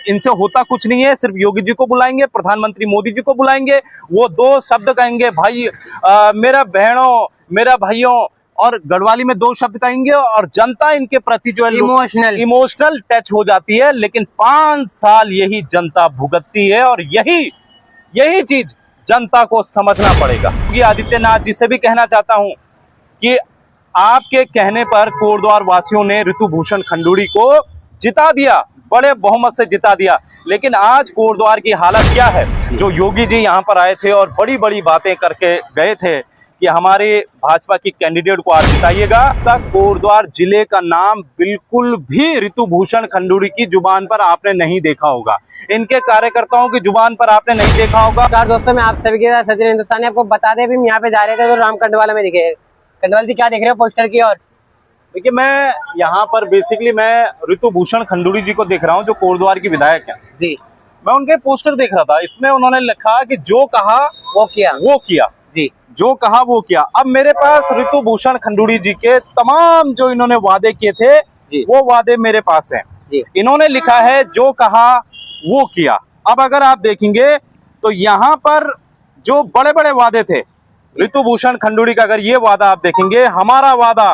इनसे होता कुछ नहीं है। सिर्फ योगी जी को बुलाएंगे, प्रधानमंत्री मोदी जी को बुलाएंगे, वो दो शब्द कहेंगे, भाई मेरा बहनों, मेरा भाइयों, और गढ़वाली में दो शब्द कहेंगे और जनता इनके प्रति जो है इमोशनल टच हो जाती है। लेकिन 5 साल यही जनता भुगतती है और यही चीज जनता को समझना पड़ेगा। योगी आदित्यनाथ जी से भी कहना चाहता हूं कि आपके कहने पर कोटद्वार वासियों ने ऋतुभूषण खंडूड़ी को जिता दिया, बड़े बहुमत से जिता दिया। लेकिन आज कोटद्वार की हालत क्या है? जो योगी जी यहाँ पर आए थे और बड़ी बड़ी बातें करके गए थे कि हमारे भाजपा की कैंडिडेट को आप जिताइएगा, तक कोटद्वार जिले का नाम बिल्कुल भी ऋतुभूषण खंडूड़ी की जुबान पर आपने नहीं देखा होगा, इनके कार्यकर्ताओं की जुबान पर आपने नहीं देखा होगा। दोस्तों, मैं आप सभी के साथ सचिन हिंदुस्तानी आपको बता दें, हम यहाँ पे जा रहे थे तो राम कंडवाला में दिखे। कंडवाल जी, क्या देख रहे हो पोस्टर की? और देखिए, मैं यहाँ पर बेसिकली मैं ऋतुभूषण खंडूड़ी जी को देख रहा हूँ, जो कोटद्वार की विधायक है जी। मैं उनके पोस्टर देख रहा था, इसमें उन्होंने लिखा कि जो कहा वो किया जी, जो कहा वो किया। अब मेरे पास ऋतुभूषण खंडूड़ी जी के तमाम जो इन्होंने वादे किए थे वो वादे मेरे पास हैं। इन्होंने लिखा है जो कहा वो किया। अब अगर आप देखेंगे तो यहाँ पर जो बड़े बड़े वादे थे ऋतुभूषण खंडूड़ी का, अगर ये वादा आप देखेंगे, हमारा वादा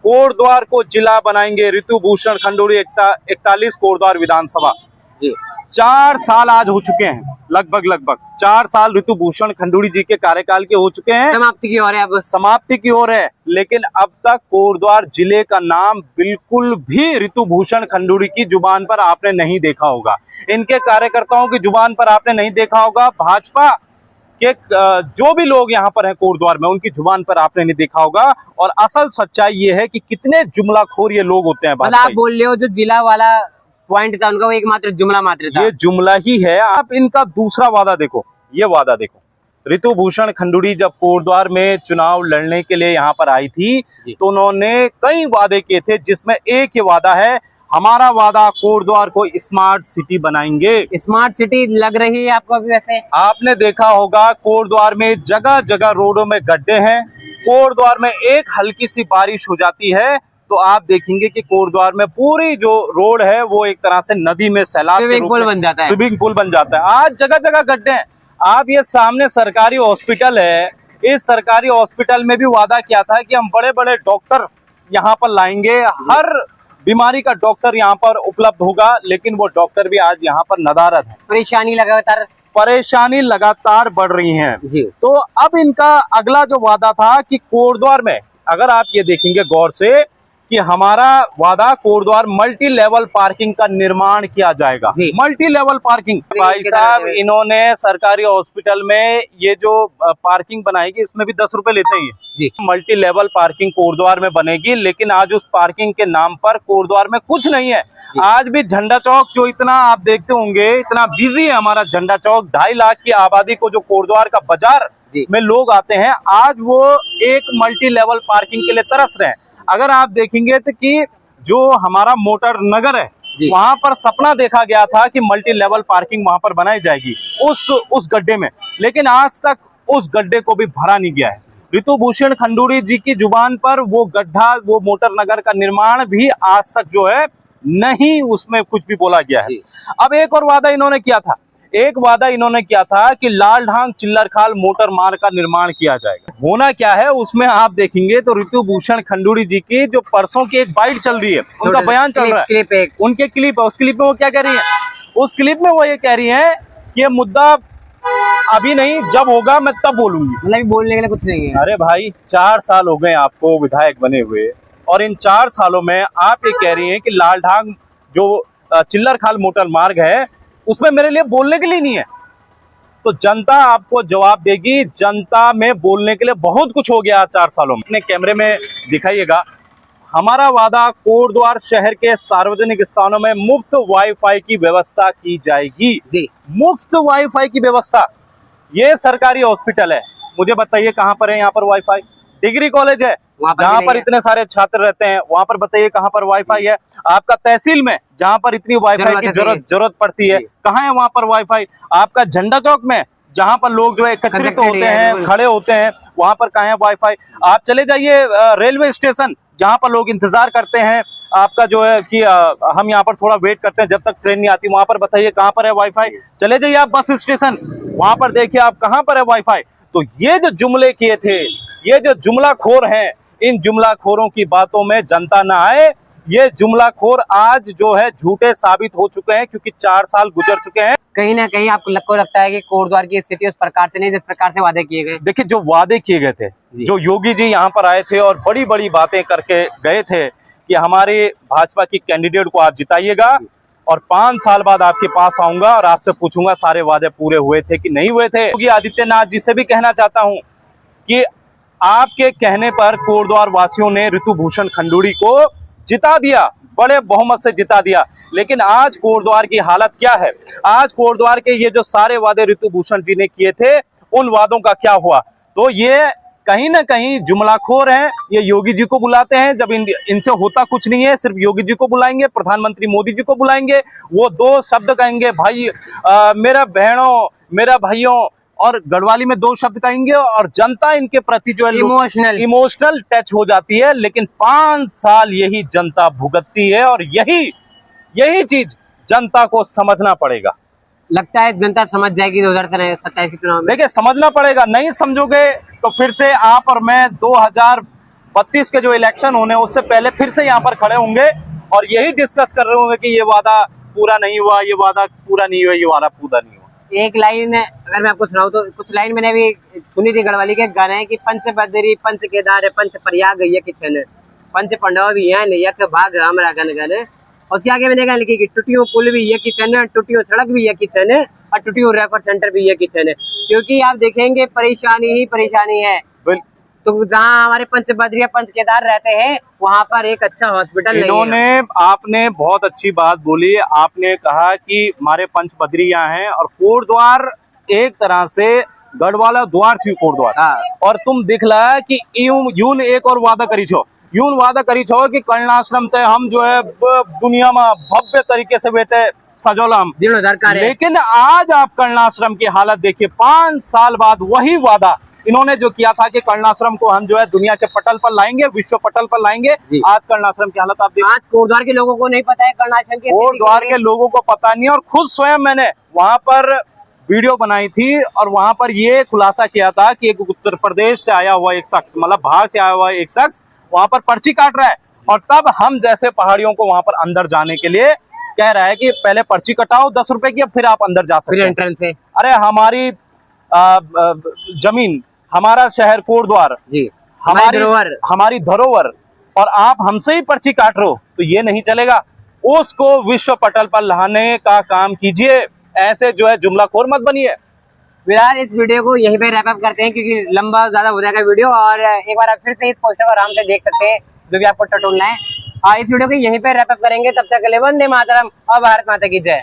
कोटद्वार को जिला बनाएंगे, ऋतुभूषण खंडूड़ी 41 कोटद्वार विधानसभा। 4 साल आज हो चुके हैं, लगभग 4 साल ऋतुभूषण खंडूड़ी जी के कार्यकाल के हो चुके हैं, समाप्ति की ओर है। लेकिन अब तक कोटद्वार जिले का नाम बिल्कुल भी ऋतुभूषण खंडूड़ी की जुबान पर आपने नहीं देखा होगा, इनके कार्यकर्ताओं की जुबान पर आपने नहीं देखा होगा, भाजपा के जो भी लोग यहाँ पर हैं कोटद्वार में उनकी जुबान पर आपने नहीं देखा होगा। और असल सच्चाई ये है कि कितने जुमलाखोर ये लोग होते हैं। मतलब आप बोल रहे हो जो जिला वाला पॉइंट था उनका, वो एकमात्र जुमला मात्र था, ये जुमला ही है। आप इनका दूसरा वादा देखो, ये वादा देखो। ऋतुभूषण खंडूड़ी जब कोटद्वार में चुनाव लड़ने के लिए यहाँ पर आई थी तो उन्होंने कई वादे किए थे, जिसमें एक ही वादा है, हमारा वादा कोटद्वार को स्मार्ट सिटी बनाएंगे। स्मार्ट सिटी लग रही है आपको अभी? वैसे आपने देखा होगा कोटद्वार में जगह जगह रोडों में गड्ढे हैं। कोटद्वार में एक हल्की सी बारिश हो जाती है तो आप देखेंगे कि कोटद्वार में पूरी जो रोड है वो एक तरह से नदी में सैलाब स्विमिंग पूल बन जाता है। आज जगह जगह गड्ढे हैं। आप ये सामने सरकारी हॉस्पिटल है, इस सरकारी हॉस्पिटल में भी वादा किया था कि हम बड़े बड़े डॉक्टर यहाँ पर लाएंगे, हर बीमारी का डॉक्टर यहाँ पर उपलब्ध होगा। लेकिन वो डॉक्टर भी आज यहाँ पर नदारद है। परेशानी लगातार बढ़ रही है जी। तो अब इनका अगला जो वादा था कि कोटद्वार में, अगर आप ये देखेंगे गौर से, कि हमारा वादा कोटद्वार मल्टी लेवल पार्किंग का निर्माण किया जाएगा। मल्टी लेवल पार्किंग, भाई साहब, इन्होंने सरकारी हॉस्पिटल में ये जो पार्किंग बनाएगी इसमें भी 10 रुपए लेते हैं। मल्टी लेवल पार्किंग कोटद्वार में बनेगी, लेकिन आज उस पार्किंग के नाम पर कोटद्वार में कुछ नहीं है। आज भी झंडा चौक, जो इतना आप देखते होंगे इतना बिजी है हमारा झंडा चौक, 2.5 लाख की आबादी को जो कोटद्वार का बाजार में लोग आते हैं, आज वो एक मल्टी लेवल पार्किंग के लिए तरस रहे हैं। अगर आप देखेंगे तो कि जो हमारा मोटर नगर है वहां पर सपना देखा गया था कि मल्टी लेवल पार्किंग वहां पर बनाई जाएगी उस गड्ढे में, लेकिन आज तक उस गड्ढे को भी भरा नहीं गया है। ऋतुभूषण खंडूड़ी जी की जुबान पर वो गड्ढा, वो मोटर नगर का निर्माण भी आज तक जो है नहीं, उसमें कुछ भी बोला गया है। अब एक और वादा इन्होंने किया था कि लालढांग चिल्लरखाल मोटर मार्ग का निर्माण किया जाएगा। होना क्या है उसमें आप देखेंगे तो ऋतुभूषण खंडूड़ी जी की जो परसों की एक बाइट चल रही है, उनका बयान चल रहा है, उनके क्लिप है, उस क्लिप में वो क्या कह रही है? उस क्लिप में वो ये कह रही है कि ये मुद्दा अभी नहीं, जब होगा मैं तब बोलूंगी। मतलब बोलने के लिए कुछ नहीं है। अरे भाई, 4 साल हो गए आपको विधायक बने हुए, और इन 4 सालों में आप ये कह रही हैं कि लालढांग जो चिल्लरखाल मोटर मार्ग है उसमें मेरे लिए बोलने के लिए नहीं है। तो जनता आपको जवाब देगी। जनता में बोलने के लिए बहुत कुछ हो गया 4 सालों में। अपने कैमरे में दिखाइएगा। हमारा वादा, कोटद्वार शहर के सार्वजनिक स्थानों में मुफ्त वाईफाई की व्यवस्था की जाएगी। मुफ्त वाईफाई की व्यवस्था। ये सरकारी हॉस्पिटल है, मुझे बताइए कहाँ पर है यहाँ पर वाईफाई? डिग्री कॉलेज है जहाँ पर इतने सारे छात्र रहते हैं, वहां पर बताइए कहाँ पर वाईफाई है? आपका तहसील में जहाँ पर इतनी वाईफाई की जरूरत पड़ती है, कहाँ है वहां पर वाईफाई? आपका झंडा चौक में जहां पर लोग जो है एकत्रित Connected होते है, हैं, बिल्कुल। खड़े होते हैं, वहां पर कहाँ है वाईफाई। आप चले जाइए रेलवे स्टेशन, जहां पर लोग इंतजार करते हैं आपका जो है कि हम यहाँ पर थोड़ा वेट करते हैं जब तक ट्रेन नहीं आती, वहां पर बताइए कहाँ पर है वाईफाई। चले जाइए आप बस स्टेशन, वहां पर देखिए आप कहाँ पर है वाईफाई। तो ये जो जुमले किए थे, ये जो जुमलाखोर हैं, इन जुमलाखोरों की बातों में जनता ना आए। ये जुमलाखोर आज जो है झूठे साबित हो चुके हैं, क्योंकि 4 साल गुजर चुके हैं। कहीं ना कहीं आपको लगता है कि कोटद्वार की स्थिति उस प्रकार से नहीं जिस प्रकार से वादे किए गए। देखिए, जो वादे किए गए थे, जो योगी जी यहाँ पर आए थे और बड़ी बड़ी बातें करके गए थे कि हमारे भाजपा की कैंडिडेट को आप जिताइएगा और 5 साल बाद आपके पास आऊंगा और आपसे पूछूंगा सारे वादे पूरे हुए थे कि नहीं हुए थे। योगी आदित्यनाथ जी से भी कहना चाहता हूं कि आपके कहने पर कोटद्वार वासियों ने ऋतुभूषण खंडूड़ी को जिता दिया, बड़े बहुमत से जिता दिया। लेकिन आज कोटद्वार की हालत क्या है? आज कोटद्वार के ये जो सारे वादे ऋतुभूषण जी ने किए थे, उन वादों का क्या हुआ? तो ये कहीं ना कहीं जुमलाखोर हैं। ये योगी जी को बुलाते हैं, जब इनसे होता कुछ नहीं है, सिर्फ योगी जी को बुलाएंगे, प्रधानमंत्री मोदी जी को बुलाएंगे, वो 2 शब्द कहेंगे, भाई मेरा बहनों, मेरा भाइयों, और गढ़वाली में 2 शब्द कहेंगे और जनता इनके प्रति जो है इमोशनल टच हो जाती है। लेकिन 5 साल यही जनता भुगतती है और यही चीज जनता को समझना पड़ेगा। लगता है जनता समझ जाएगी 2027 के चुनाव में। देखिए, समझना पड़ेगा, नहीं समझोगे तो फिर से आप और मैं 2032 के जो इलेक्शन होने उससे पहले फिर से यहाँ पर खड़े होंगे और यही डिस्कस कर रहे होंगे कि ये वादा पूरा नहीं हुआ, ये वादा पूरा नहीं हुआ, ये वादा पूरा नहीं हुआ। एक लाइन अगर मैं आपको सुनाऊं तो कुछ लाइन मैंने भी सुनी थी गढ़वाली के गाने हैं कि पंच बदरी पंच केदार पंच प्रयाग ये किचन पंच पांडव भी है यक भाग हमरा गन गन। और उसके आगे मैंने कहा लिखी कि टूटियों पुल भी ये किचन है, टूटियों सड़क भी ये किचन है और टूटियों रेफर सेंटर भी ये किचन है। क्योंकि आप देखेंगे परेशानी ही परेशानी है। तो जहाँ हमारे पंच बद्रिया पंच केदार रहते हैं वहां पर एक अच्छा हॉस्पिटल नहीं है। आपने बहुत अच्छी बात बोली। आपने कहा कि हमारे पंच बद्रिया हैं और कोटद्वार एक तरह से गढ़वाला द्वार थी कोटद्वार। और तुम दिखला कि यून एक और वादा करी छो कि कलनाश्रम ते हम जो है दुनिया में भव्य तरीके से बेते सजोलम। लेकिन आज आप कलनाश्रम की हालत देखिए, 5 साल बाद वही वादा इन्होंने जो किया था कि कलनाश्रम को हम जो है दुनिया के पटल पर लाएंगे, विश्व पटल पर लाएंगे। आज कलनाश्रम की हालत आप देखिए। आज कोटद्वार के लोगों को नहीं पता है कलनाश्रम की, कोटद्वार के लोगों को पता नहीं है। और खुद स्वयं मैंने वहां पर वीडियो बनाई थी और वहां पर ये खुलासा किया था कि एक उत्तर प्रदेश से आया हुआ एक शख्स, मतलब बाहर से आया हुआ एक शख्स वहां पर पर्ची काट रहा है और तब हम जैसे पहाड़ियों को वहां पर अंदर जाने के लिए कह रहा है कि पहले पर्ची कटाओ 10 रुपए की, फिर आप अंदर जा सकते हैं। अरे हमारी जमीन, हमारा शहर कोटद्वार, हमारी धरोहर, और आप हमसे ही पर्ची काट रहे हो, तो ये नहीं चलेगा। उसको विश्व पटल पर लाने का काम कीजिए, ऐसे जो है जुमलाखोर मत बनिए। फिलहाल इस वीडियो को यहीं पे रैप अप करते हैं क्योंकि लंबा ज्यादा हो जाएगा वीडियो। और एक बार आप फिर से इस पोस्टर को आराम से देख सकते हैं जो भी आपको टटोलना है। इस वीडियो को यहीं पे रैप अप करेंगे। तब तक के लिए वंदे मातरम और भारत माता की जय।